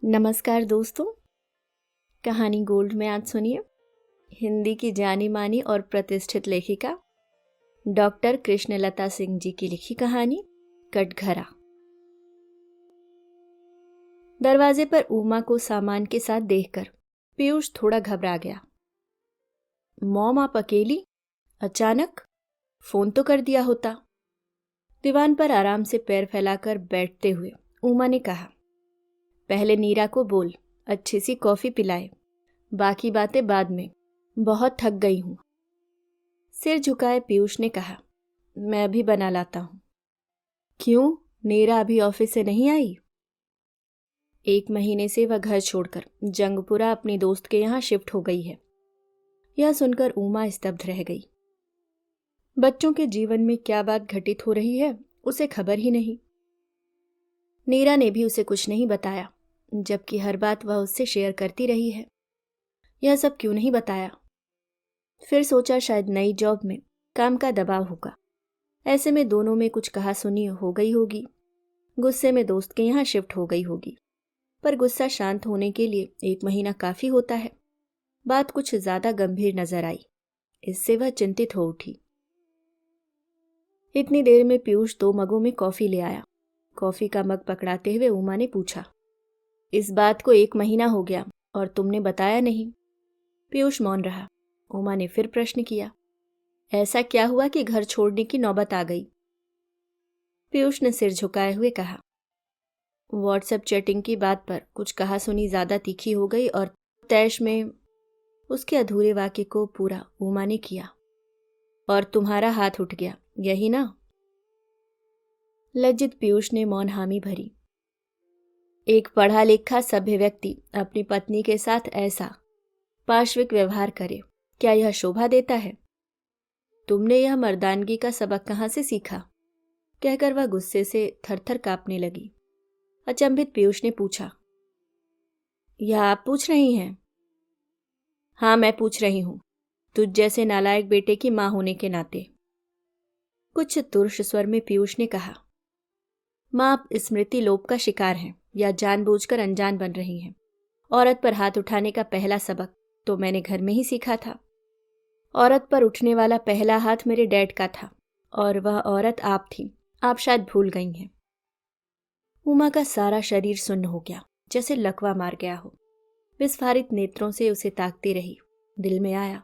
नमस्कार दोस्तों। कहानी गोल्ड में आज सुनिए हिंदी की जानी मानी और प्रतिष्ठित लेखिका डॉक्टर कृष्णलता सिंह जी की लिखी कहानी कटघरा। दरवाजे पर उमा को सामान के साथ देखकर पीयूष थोड़ा घबरा गया। मॉम आप अकेली? अचानक? फोन तो कर दिया होता। दीवान पर आराम से पैर फैलाकर बैठते हुए उमा ने कहा, पहले नीरा को बोल अच्छी सी कॉफी पिलाए, बाकी बातें बाद में, बहुत थक गई हूं। सिर झुकाए पीयूष ने कहा, मैं अभी बना लाता हूं। क्यों, नीरा अभी ऑफिस से नहीं आई? 1 महीने से वह घर छोड़कर जंगपुरा अपनी दोस्त के यहां शिफ्ट हो गई है। यह सुनकर उमा स्तब्ध रह गई। बच्चों के जीवन में क्या बात घटित हो रही है उसे खबर ही नहीं। नीरा ने भी उसे कुछ नहीं बताया, जबकि हर बात वह उससे शेयर करती रही है। यह सब क्यों नहीं बताया? फिर सोचा शायद नई जॉब में काम का दबाव होगा, ऐसे में दोनों में कुछ कहा सुनी हो गई होगी। गुस्से में दोस्त के यहाँ शिफ्ट हो गई होगी। पर गुस्सा शांत होने के लिए 1 महीना काफी होता है। बात कुछ ज्यादा गंभीर नजर आई। इससे वह चिंतित हो उठी। इतनी देर में पीयूष 2 मगों में कॉफी ले आया। कॉफी का मग पकड़ाते हुए उमा ने पूछा, इस बात को 1 महीना हो गया और तुमने बताया नहीं? पीयूष मौन रहा। उमा ने फिर प्रश्न किया, ऐसा क्या हुआ कि घर छोड़ने की नौबत आ गई? पीयूष ने सिर झुकाए हुए कहा, व्हाट्सएप चैटिंग की बात पर कुछ कहा सुनी ज्यादा तीखी हो गई और तैश में उसके अधूरे वाक्य को पूरा उमा ने किया। और तुम्हारा हाथ उठ गया, यही ना? लज्जित पीयूष ने मौन हामी भरी। एक पढ़ा लिखा सभ्य व्यक्ति अपनी पत्नी के साथ ऐसा पाशविक व्यवहार करे, क्या यह शोभा देता है? तुमने यह मर्दानगी का सबक कहाँ से सीखा? कहकर वह गुस्से से थरथर कांपने लगी। अचंभित पीयूष ने पूछा, यह आप पूछ रही हैं? हाँ, मैं पूछ रही हूं, तुझ जैसे नालायक बेटे की मां होने के नाते। कुछ तुर्श स्वर में पीयूष ने कहा, मां आप स्मृति लोप का शिकार हैं या जानबूझकर अनजान बन रही हैं। औरत पर हाथ उठाने का पहला सबक तो मैंने घर में ही सीखा था। औरत पर उठने वाला पहला हाथ मेरे डैड का था और वह औरत आप थी। आप शायद भूल गई हैं। उमा का सारा शरीर सुन्न हो गया, जैसे लकवा मार गया हो। विस्फारित नेत्रों से उसे ताकती रही। दिल में आया,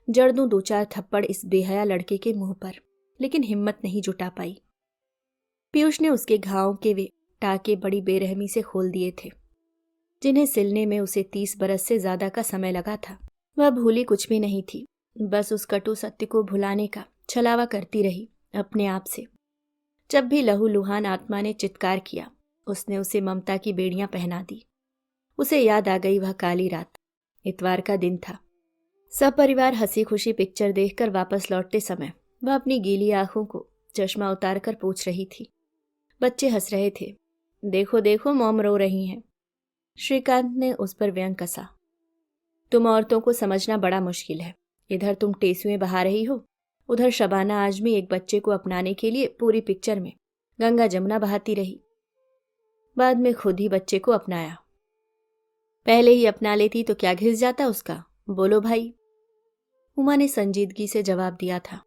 जड़ दूं 2-4 थप्पड़ इस बेहया लड़के के मुंह पर, लेकिन हिम्मत नहीं जुटा पाई। पीयूष ने उसके घावों के वे टाके बड़ी बेरहमी से खोल दिए थे, जिन्हें सिलने में उसे 30 बरस से ज्यादा का समय लगा था। वह भूली कुछ भी नहीं थी, बस उस कटु सत्य को भुलाने का छलावा करती रही अपने आप से। जब भी लहूलुहान आत्मा ने चित्कार किया, उसने उसे ममता की बेड़ियां पहना दी। उसे याद आ गई वह काली रात। इतवार का दिन था। सब परिवार हंसी खुशी पिक्चर देखकर वापस लौटते समय वह अपनी गीली आंखों को चश्मा उतार कर पूछ रही थी। बच्चे हंस रहे थे। देखो देखो, मॉम रो रही हैं। श्रीकांत ने उस पर व्यंग कसा। तुम औरतों को समझना बड़ा मुश्किल है। इधर तुम टेसुएं बहा रही हो, उधर शबाना आजमी एक बच्चे को अपनाने के लिए पूरी पिक्चर में गंगा जमुना बहाती रही। बाद में खुद ही बच्चे को अपनाया। पहले ही अपना लेती तो क्या घिस जाता उसका? बोलो भाई। उमा ने संजीदगी से जवाब दिया था,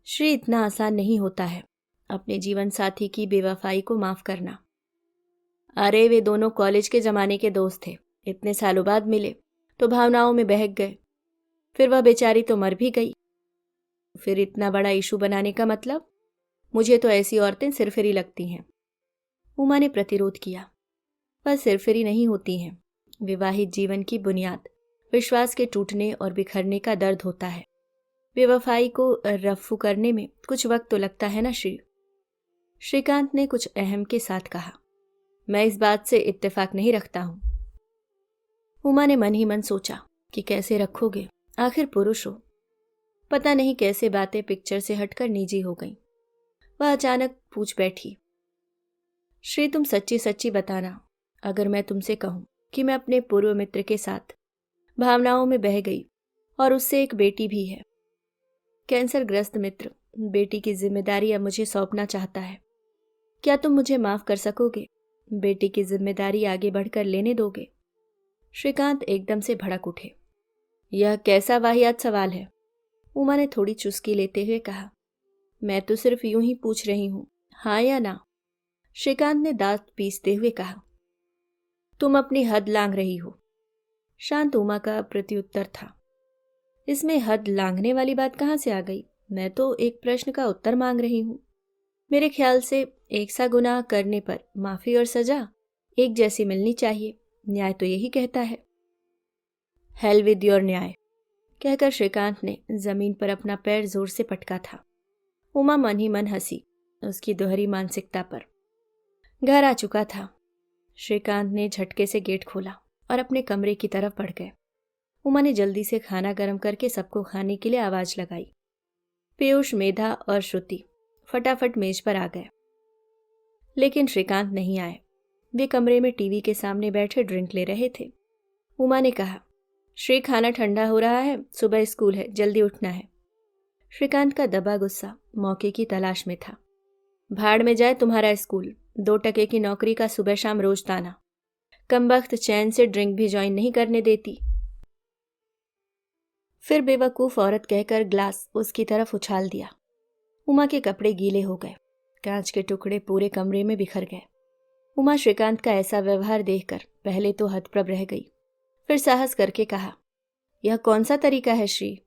श्री, इतना आसान नहीं होता है अपने जीवन साथी की बेवफाई को माफ करना। अरे वे दोनों कॉलेज के जमाने के दोस्त थे, इतने सालों बाद मिले तो भावनाओं में बहक गए। फिर वह बेचारी तो मर भी गई। फिर इतना बड़ा इशू बनाने का मतलब? मुझे तो ऐसी औरतें सिरफिरी लगती हैं। उमा ने प्रतिरोध किया, वह सिरफिरी नहीं होती हैं। विवाहित जीवन की बुनियाद विश्वास के टूटने और बिखरने का दर्द होता है। बेवफाई को रफ्फू करने में कुछ वक्त तो लगता है ना श्री। श्रीकांत ने कुछ अहम के साथ कहा, मैं इस बात से इत्तेफाक नहीं रखता हूं। उमा ने मन ही मन सोचा कि कैसे रखोगे, आखिर पुरुष हो। पता नहीं कैसे बातें पिक्चर से हटकर निजी हो गईं। वह अचानक पूछ बैठी, श्री, तुम सच्ची सच्ची बताना, अगर मैं तुमसे कहूं कि मैं अपने पूर्व मित्र के साथ भावनाओं में बह गई और उससे एक बेटी भी है। कैंसर ग्रस्त मित्र बेटी की जिम्मेदारी अब मुझे सौंपना चाहता है। क्या तुम मुझे माफ कर सकोगे? बेटी की जिम्मेदारी आगे बढ़कर लेने दोगे? श्रीकांत एकदम से भड़क उठे। यह कैसा वाहियात सवाल है? उमा ने थोड़ी चुस्की लेते हुए कहा। मैं तो सिर्फ यूं ही पूछ रही हूं, हाँ या ना? श्रीकांत ने दांत पीसते हुए कहा। तुम अपनी हद लांघ रही हो। शांत उमा का प्रत्युत्तर था। इसमें हद लांघने वाली बात कहाँ से आ गई? मैं तो एक प्रश्न का उत्तर मांग रही हूं। मेरे ख्याल से एक सा गुनाह करने पर माफी और सजा एक जैसी मिलनी चाहिए। न्याय तो यही कहता है। हेल विद योर न्याय, कहकर श्रीकांत ने जमीन पर अपना पैर जोर से पटका था। उमा मन ही मन हंसी उसकी दोहरी मानसिकता पर। घर आ चुका था। श्रीकांत ने झटके से गेट खोला और अपने कमरे की तरफ बढ़ गए। उमा ने जल्दी से खाना गर्म करके सबको खाने के लिए आवाज लगाई। पीयूष, मेधा और श्रुति फटाफट मेज पर आ गए, लेकिन श्रीकांत नहीं आए। वे कमरे में टीवी के सामने बैठे ड्रिंक ले रहे थे। उमा ने कहा, श्री, खाना ठंडा हो रहा है, सुबह स्कूल है, जल्दी उठना है। श्रीकांत का दबा गुस्सा मौके की तलाश में था। भाड़ में जाए तुम्हारा स्कूल, 2 टके की नौकरी का सुबह शाम रोज ताना। कमबख्त चैन से ड्रिंक भी ज्वाइन नहीं करने देती। फिर बेवकूफ औरत कहकर ग्लास उसकी तरफ उछाल दिया। उमा के कपड़े गीले हो गए, कांच के टुकड़े पूरे कमरे में बिखर गए। उमा श्रीकांत का ऐसा व्यवहार देखकर पहले तो हतप्रभ रह गई, फिर साहस करके कहा, यह कौन सा तरीका है श्री?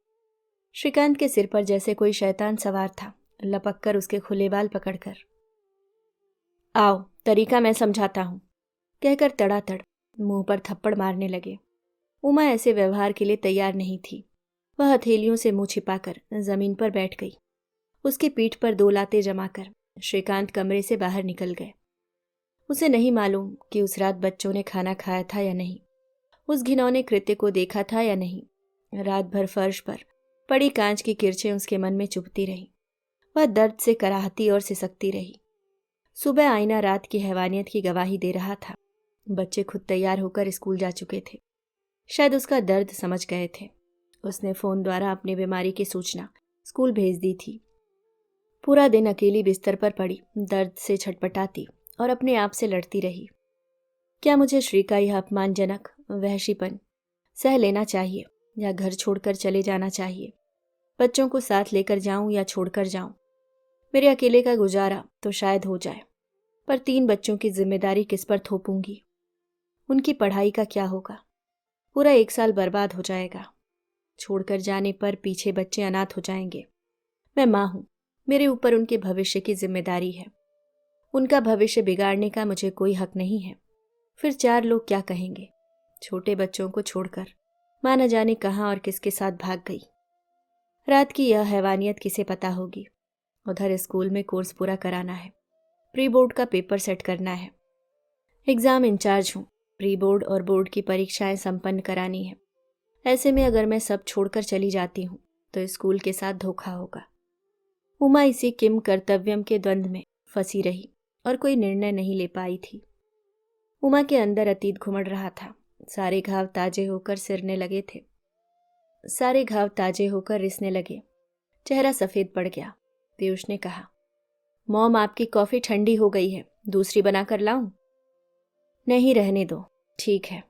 श्रीकांत के सिर पर जैसे कोई शैतान सवार था, लपक कर उसके खुले बाल पकड़कर। आओ, तरीका मैं समझाता हूं, कहकर तड़ातड़ मुंह पर थप्पड़ मारने लगे। उमा ऐसे व्यवहार के लिए तैयार नहीं थी। वह हथेलियों से मुंह छिपाकर जमीन पर बैठ गई। उसकी पीठ पर 2 लातें जमाकर श्रीकांत कमरे से बाहर निकल गए। उसे नहीं मालूम कि उस रात बच्चों ने खाना खाया था या नहीं, उस घिनौने कृत्य को देखा था या नहीं। रात भर फर्श पर पड़ी कांच की किरचें उसके मन में चुभती रहीं। वह दर्द से कराहती और सिसकती रही। सुबह आईना रात की हैवानियत की गवाही दे रहा था। बच्चे खुद तैयार होकर स्कूल जा चुके थे। शायद उसका दर्द समझ गए थे। उसने फोन द्वारा अपनी बीमारी की सूचना स्कूल भेज दी थी। पूरा दिन अकेली बिस्तर पर पड़ी दर्द से छटपटाती और अपने आप से लड़ती रही। क्या मुझे श्री का यह अपमानजनक वहशीपन सह लेना चाहिए या घर छोड़कर चले जाना चाहिए? बच्चों को साथ लेकर जाऊं या छोड़कर जाऊं? मेरे अकेले का गुजारा तो शायद हो जाए, पर 3 बच्चों की जिम्मेदारी किस पर थोपूंगी? उनकी पढ़ाई का क्या होगा? पूरा 1 साल बर्बाद हो जाएगा। छोड़कर जाने पर पीछे बच्चे अनाथ हो जाएंगे। मैं माँ हूं, मेरे ऊपर उनके भविष्य की जिम्मेदारी है। उनका भविष्य बिगाड़ने का मुझे कोई हक नहीं है। फिर 4 लोग क्या कहेंगे? छोटे बच्चों को छोड़कर माँ न जाने कहाँ और किसके साथ भाग गई। रात की यह हैवानियत किसे पता होगी? उधर स्कूल में कोर्स पूरा कराना है, प्री बोर्ड का पेपर सेट करना है, एग्जाम इंचार्ज हूँ, प्री बोर्ड और बोर्ड की परीक्षाएं संपन्न करानी है। ऐसे में अगर मैं सब छोड़कर चली जाती हूँ तो स्कूल के साथ धोखा होगा। उमा इसी किम कर्तव्यम के द्वंद्व में फंसी रही और कोई निर्णय नहीं ले पाई थी। उमा के अंदर अतीत घुमड़ रहा था। सारे घाव ताजे होकर सिरने लगे थे, सारे घाव ताजे होकर रिसने लगे। चेहरा सफेद पड़ गया। पीयूष ने कहा, मॉम, आपकी कॉफी ठंडी हो गई है, दूसरी बनाकर लाऊं? नहीं, रहने दो, ठीक है,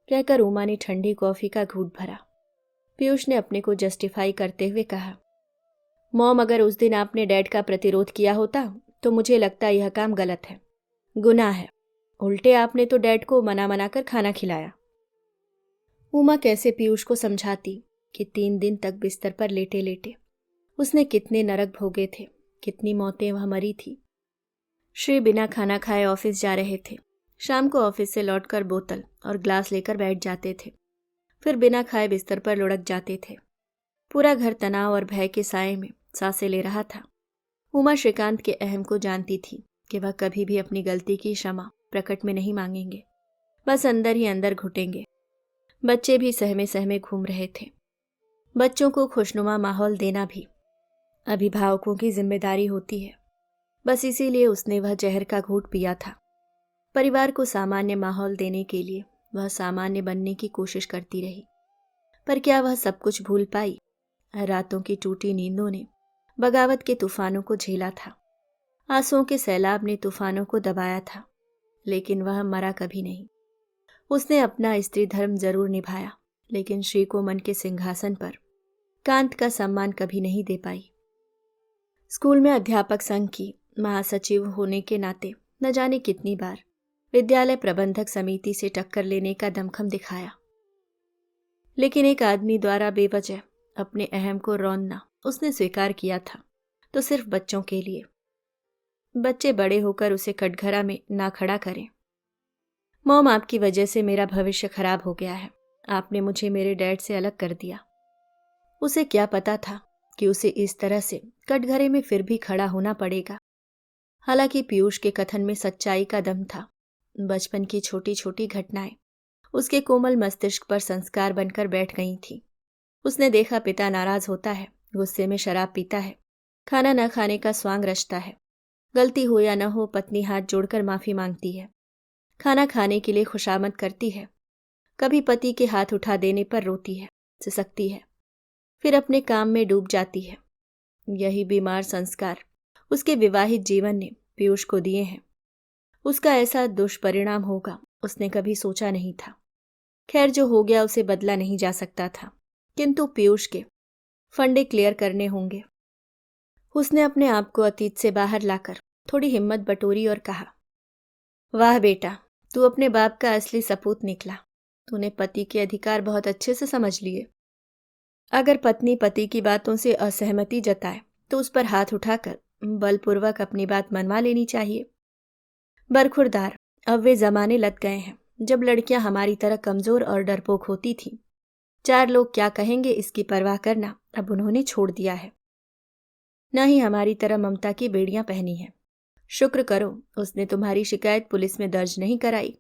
कहकर उमा ने ठंडी कॉफी का घूंट भरा। पीयूष ने अपने को जस्टिफाई करते हुए कहा, मॉम, अगर उस दिन आपने डैड का प्रतिरोध किया होता तो मुझे लगता यह काम गलत है, गुनाह है। उल्टे आपने तो डैड को मना कर खाना खिलाया। उमा कैसे पीयूष को समझाती कि 3 दिन तक बिस्तर पर लेटे लेटे उसने कितने नरक भोगे थे, कितनी मौतें वह मरी थी। श्री बिना खाना खाए ऑफिस जा रहे थे। शाम को ऑफिस से लौटकर बोतल और ग्लास लेकर बैठ जाते थे, फिर बिना खाए बिस्तर पर लुढ़क जाते थे। पूरा घर तनाव और भय के साए में सांसें ले रहा था। उमा श्रीकांत के अहम को जानती थी कि वह कभी भी अपनी गलती की क्षमा प्रकट में नहीं मांगेंगे, बस अंदर ही अंदर घुटेंगे। बच्चे भी सहमे सहमे घूम रहे थे। बच्चों को खुशनुमा माहौल देना भी अभिभावकों की जिम्मेदारी होती है। बस इसीलिए उसने वह जहर का घूंट पिया था। परिवार को सामान्य माहौल देने के लिए वह सामान्य बनने की कोशिश करती रही, पर क्या वह सब कुछ भूल पाई? रातों की टूटी नींदों ने बगावत के तूफानों को झेला था। आंसुओं के सैलाब ने तूफानों को दबाया था। लेकिन वह मरा कभी नहीं। उसने अपना स्त्री धर्म जरूर निभाया, लेकिन श्री को मन के सिंहासन पर कांत का सम्मान कभी नहीं दे पाई। स्कूल में अध्यापक संघ की महासचिव होने के नाते न जाने कितनी बार विद्यालय प्रबंधक समिति से टक्कर लेने का दमखम दिखाया, लेकिन एक आदमी द्वारा बेवजह अपने अहम को रौंदना उसने स्वीकार किया था, तो सिर्फ बच्चों के लिए। बच्चे बड़े होकर उसे कटघरा में ना खड़ा करें। मॉम, आपकी वजह से मेरा भविष्य खराब हो गया है। आपने मुझे मेरे डैड से अलग कर दिया। उसे क्या पता था कि उसे इस तरह से कटघरे में फिर भी खड़ा होना पड़ेगा। हालांकि पीयूष के कथन में सच्चाई का दम था। बचपन की छोटी छोटी घटनाएं उसके कोमल मस्तिष्क पर संस्कार बनकर बैठ गई थी। उसने देखा पिता नाराज होता है, गुस्से में शराब पीता है, खाना न खाने का स्वांग रचता है, गलती हो या न हो पत्नी हाथ जोड़कर माफी मांगती है, खाना खाने के लिए खुशामद करती है, कभी पति के हाथ उठा देने पर रोती है, सिसकती है, फिर अपने काम में डूब जाती है। यही बीमार संस्कार उसके विवाहित जीवन ने पीयूष को दिए हैं। उसका ऐसा दुष्परिणाम होगा उसने कभी सोचा नहीं था। खैर, जो हो गया उसे बदला नहीं जा सकता था, किंतु पीयूष के फंडे क्लियर करने होंगे। उसने अपने आप को अतीत से बाहर लाकर थोड़ी हिम्मत बटोरी और कहा, वाह बेटा, तू अपने बाप का असली सपूत निकला। तूने पति के अधिकार बहुत अच्छे से समझ लिए। अगर पत्नी पति की बातों से असहमति जताए तो उस पर हाथ उठाकर बलपूर्वक अपनी बात मनवा लेनी चाहिए। बरखुरदार, अब वे जमाने लग गए हैं जब लड़कियां हमारी तरह कमजोर और डरपोक होती थीं। 4 लोग क्या कहेंगे इसकी परवाह करना अब उन्होंने छोड़ दिया है। न ही हमारी तरह ममता की बेड़ियां पहनी हैं। शुक्र करो उसने तुम्हारी शिकायत पुलिस में दर्ज नहीं कराई।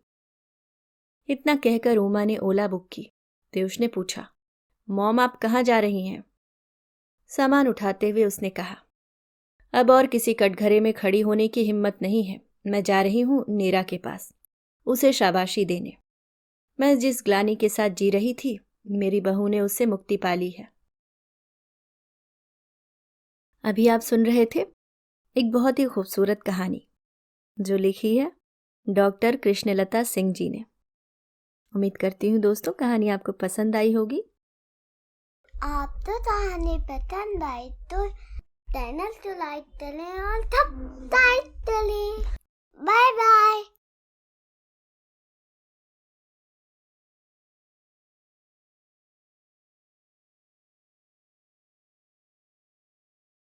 इतना कहकर उमा ने ओला बुक की। पीयूष ने पूछा, मॉम, आप कहाँ जा रही हैं? सामान उठाते हुए उसने कहा, अब और किसी कटघरे में खड़ी होने की हिम्मत नहीं है। मैं जा रही हूं नीरा के पास, उसे शाबाशी देने। मैं जिस ग्लानि के साथ जी रही थी, मेरी बहू ने उससे मुक्ति पा ली है। अभी आप सुन रहे थे एक बहुत ही खूबसूरत कहानी जो लिखी है डॉक्टर कृष्णलता सिंह जी ने। उम्मीद करती हूँ दोस्तों कहानी आपको पसंद आई होगी। आपको कहानी पसंद आई तो चैनल को लाइक करें और सब्सक्राइब करें। Bye bye.